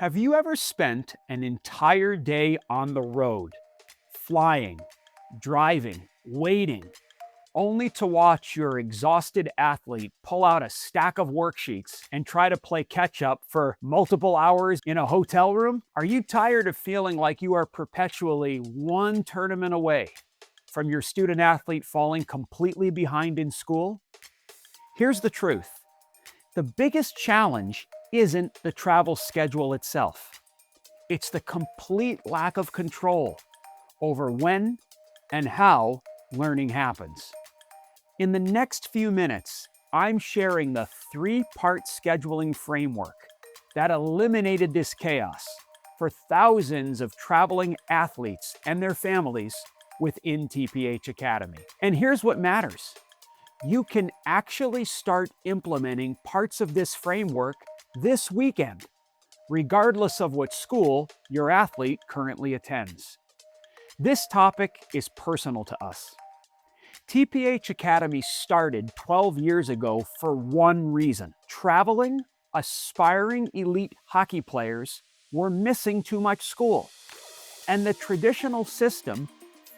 Have you ever spent an entire day on the road, flying, driving, waiting, only to watch your exhausted athlete pull out a stack of worksheets and try to play catch up for multiple hours in a hotel room? Are you tired of feeling like you are perpetually one tournament away from your student athlete falling completely behind in school? Here's the truth. The biggest challenge isn't the travel schedule itself. It's the complete lack of control over when and how learning happens. In the next few minutes, I'm sharing the three-part scheduling framework that eliminated this chaos for thousands of traveling athletes and their families within TPH Academy. And here's what matters. You can actually start implementing parts of this framework this weekend, regardless of what school your athlete currently attends. This topic is personal to us. TPH Academy started 12 years ago for one reason. Traveling, aspiring elite hockey players were missing too much school, and the traditional system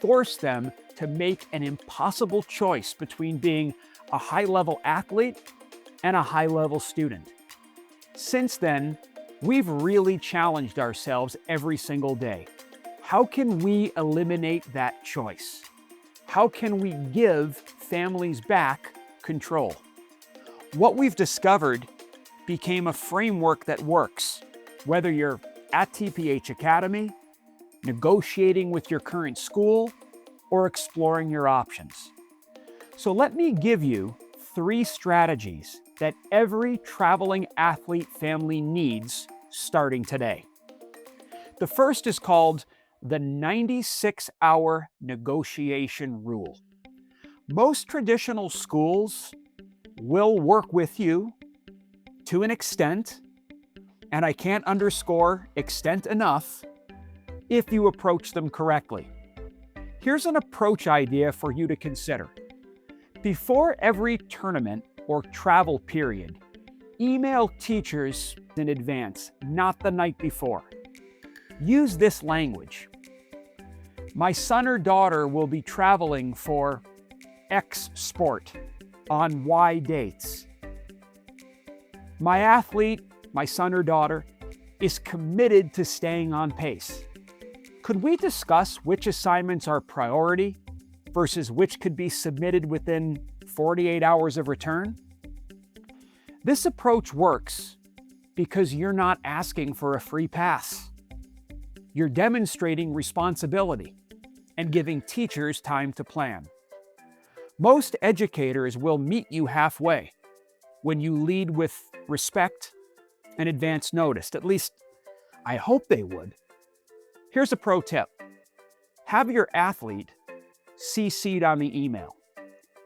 forced them to make an impossible choice between being a high-level athlete and a high-level student. Since then, we've really challenged ourselves every single day. How can we eliminate that choice? How can we give families back control? What we've discovered became a framework that works, whether you're at TPH Academy, negotiating with your current school, or exploring your options. So let me give you 3 strategies that every traveling athlete family needs starting today. The first is called the 96-hour negotiation rule. Most traditional schools will work with you to an extent, and I can't underscore extent enough, if you approach them correctly. Here's an approach idea for you to consider. Before every tournament or travel period, email teachers in advance, not the night before. Use this language. My son or daughter will be traveling for X sport on Y dates. My athlete, my son or daughter, is committed to staying on pace. Could we discuss which assignments are priority versus which could be submitted within 48 hours of return? This approach works because you're not asking for a free pass. You're demonstrating responsibility and giving teachers time to plan. Most educators will meet you halfway when you lead with respect and advance notice. At least, I hope they would. Here's a pro tip. Have your athlete CC'd on the email.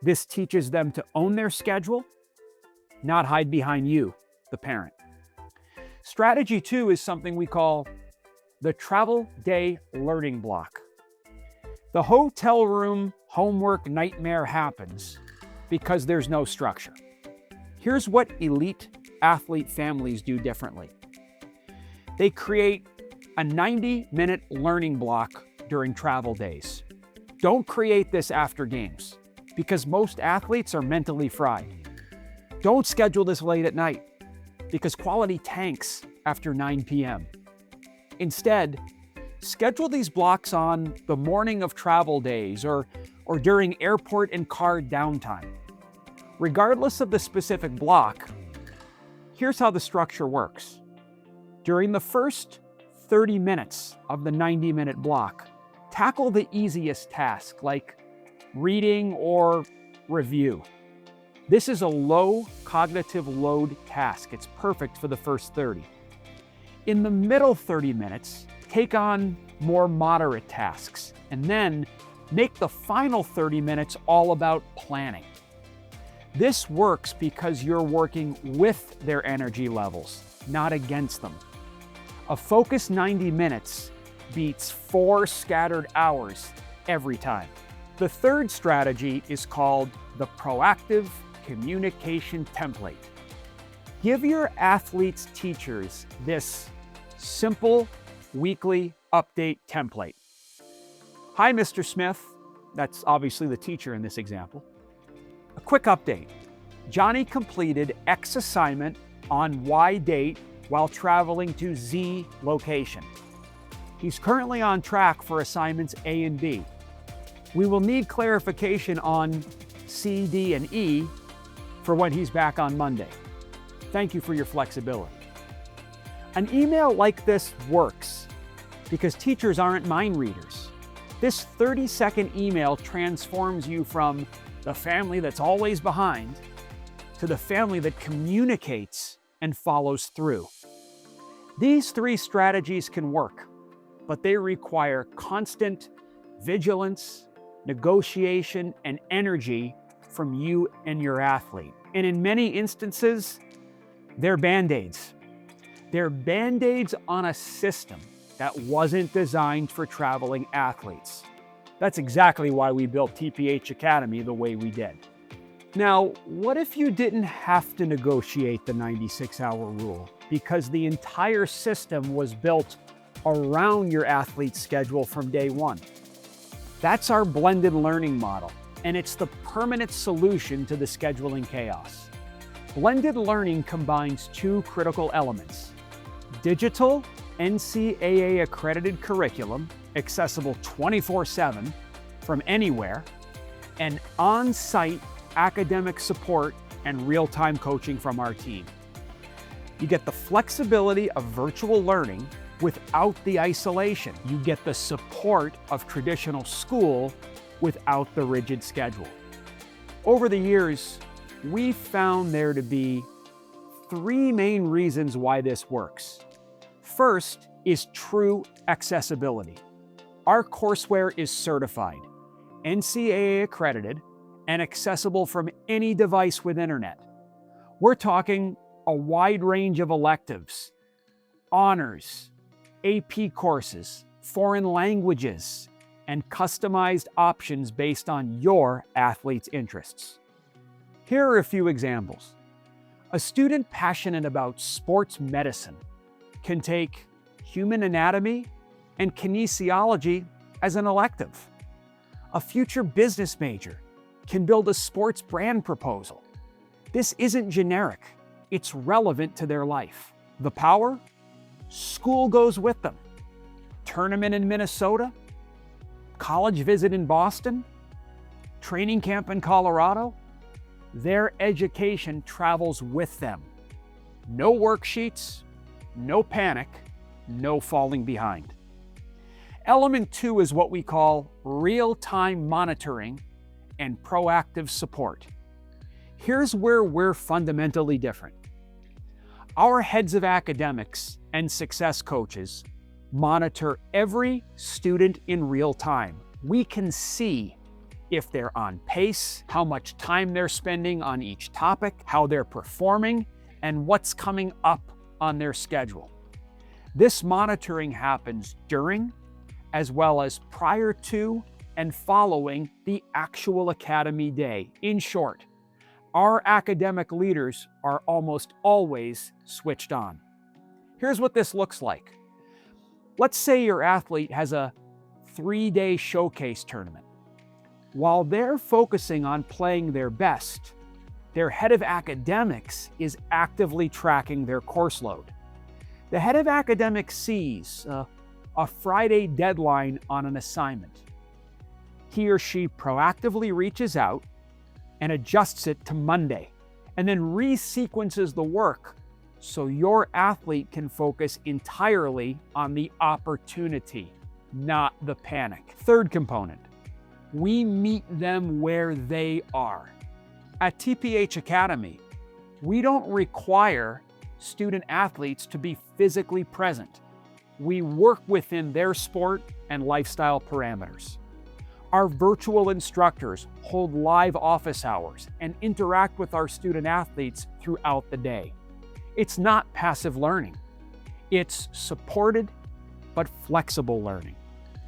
This teaches them to own their schedule, not hide behind you, the parent. Strategy 2 is something we call the travel day learning block. The hotel room homework nightmare happens because there's no structure. Here's what elite athlete families do differently. They create a 90-minute learning block during travel days. Don't create this after games because most athletes are mentally fried. Don't schedule this late at night because quality tanks after 9 p.m. Instead, schedule these blocks on the morning of travel days or during airport and car downtime. Regardless of the specific block, here's how the structure works. During the first 30 minutes of the 90-minute block, tackle the easiest task like reading or review. This is a low cognitive load task. It's perfect for the first 30. In the middle 30 minutes, take on more moderate tasks, and then make the final 30 minutes all about planning. This works because you're working with their energy levels, not against them. A focused 90 minutes beats 4 scattered hours every time. The third strategy is called the proactive communication template. Give your athletes' teachers this Simple weekly update template. Hi, Mr. Smith. That's obviously the teacher in this example. A quick update. Johnny completed X assignment on Y date while traveling to Z location. He's currently on track for assignments A and B. We will need clarification on C, D, and E for when he's back on Monday. Thank you for your flexibility. An email like this works because teachers aren't mind readers. This 30-second email transforms you from the family that's always behind to the family that communicates and follows through. These 3 strategies can work, but they require constant vigilance, negotiation, and energy from you and your athlete. And in many instances, they're Band-Aids. They're Band-Aids on a system that wasn't designed for traveling athletes. That's exactly why we built TPH Academy the way we did. Now, what if you didn't have to negotiate the 96-hour rule because the entire system was built around your athlete's schedule from day one? That's our blended learning model, and it's the permanent solution to the scheduling chaos. Blended learning combines 2 critical elements: digital NCAA accredited curriculum, accessible 24/7 from anywhere, and on-site academic support and real-time coaching from our team. You get the flexibility of virtual learning without the isolation. You get the support of traditional school without the rigid schedule. Over the years, we've found there to be 3 main reasons why this works. First is true accessibility. Our courseware is certified, NCAA accredited, and accessible from any device with internet. We're talking a wide range of electives, honors, AP courses, foreign languages, and customized options based on your athlete's interests. Here are a few examples. A student passionate about sports medicine can take human anatomy and kinesiology as an elective. A future business major can build a sports brand proposal. This isn't generic, it's relevant to their life. The power? School goes with them. Tournament in Minnesota, college visit in Boston, training camp in Colorado. Their education travels with them. No worksheets, no panic, no falling behind. Element 2 is what we call real-time monitoring and proactive support. Here's where we're fundamentally different. Our heads of academics and success coaches monitor every student in real time. We can see if they're on pace, how much time they're spending on each topic, how they're performing, and what's coming up on their schedule. This monitoring happens during, as well as prior to and following the actual academy day. In short, our academic leaders are almost always switched on. Here's what this looks like. Let's say your athlete has a 3-day showcase tournament. While they're focusing on playing their best, their head of academics is actively tracking their course load. The head of academics sees a Friday deadline on an assignment. He or she proactively reaches out and adjusts it to Monday, and then resequences the work so your athlete can focus entirely on the opportunity, not the panic. Third component, we meet them where they are. At TPH Academy, we don't require student athletes to be physically present. We work within their sport and lifestyle parameters. Our virtual instructors hold live office hours and interact with our student athletes throughout the day. It's not passive learning. It's supported but flexible learning.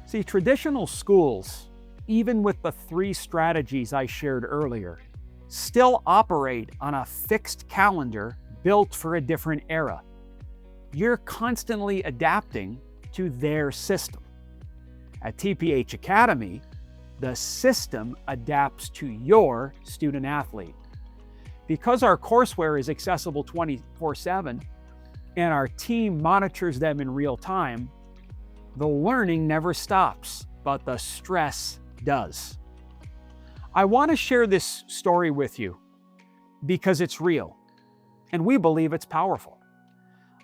See, traditional schools, even with the 3 strategies I shared earlier, still operate on a fixed calendar built for a different era. You're constantly adapting to their system. At TPH Academy, the system adapts to your student athlete. Because our courseware is accessible 24/7 and our team monitors them in real time, the learning never stops, but the stress does. I want to share this story with you because it's real and we believe it's powerful.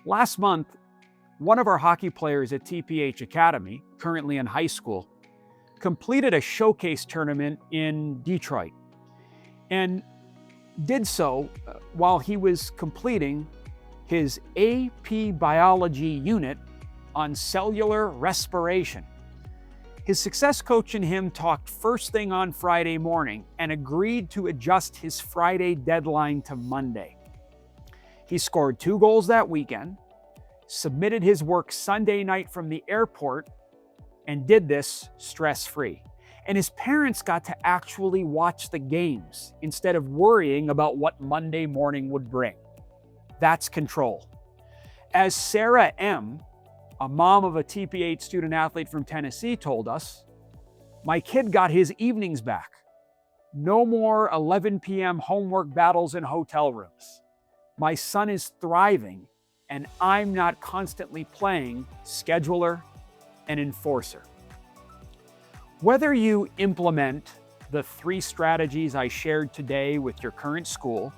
Last month, one of our hockey players at TPH Academy, currently in high school, completed a showcase tournament in Detroit and did so while he was completing his AP Biology unit on cellular respiration. His success coach and him talked first thing on Friday morning and agreed to adjust his Friday deadline to Monday. He scored 2 goals that weekend, submitted his work Sunday night from the airport, and did this stress-free. And his parents got to actually watch the games instead of worrying about what Monday morning would bring. That's control. As Sarah M., a mom of a TPH student athlete from Tennessee, told us, "My kid got his evenings back. No more 11 p.m. homework battles in hotel rooms. My son is thriving, and I'm not constantly playing scheduler and enforcer." Whether you implement the 3 strategies I shared today with your current school,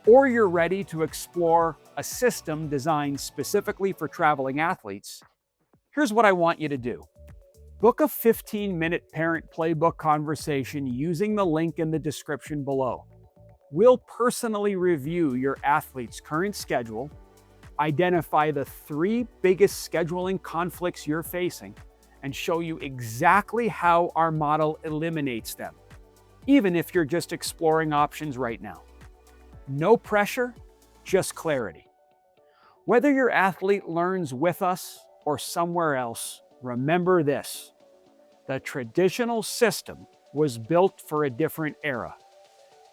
or you're ready to explore a system designed specifically for traveling athletes, here's what I want you to do. Book a 15-minute Parent Playbook conversation using the link in the description below. We'll personally review your athlete's current schedule, identify the 3 biggest scheduling conflicts you're facing, and show you exactly how our model eliminates them, even if you're just exploring options right now. No pressure, just clarity. Whether your athlete learns with us or somewhere else, remember this: the traditional system was built for a different era.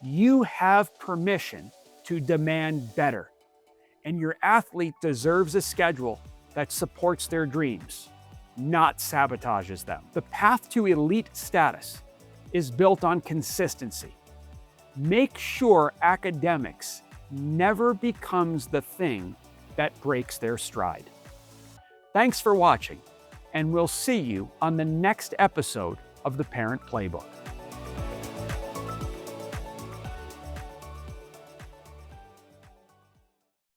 You have permission to demand better, and your athlete deserves a schedule that supports their dreams, not sabotages them. The path to elite status is built on consistency. Make sure academics never becomes the thing that breaks their stride. Thanks for watching, and we'll see you on the next episode of the Parent Playbook.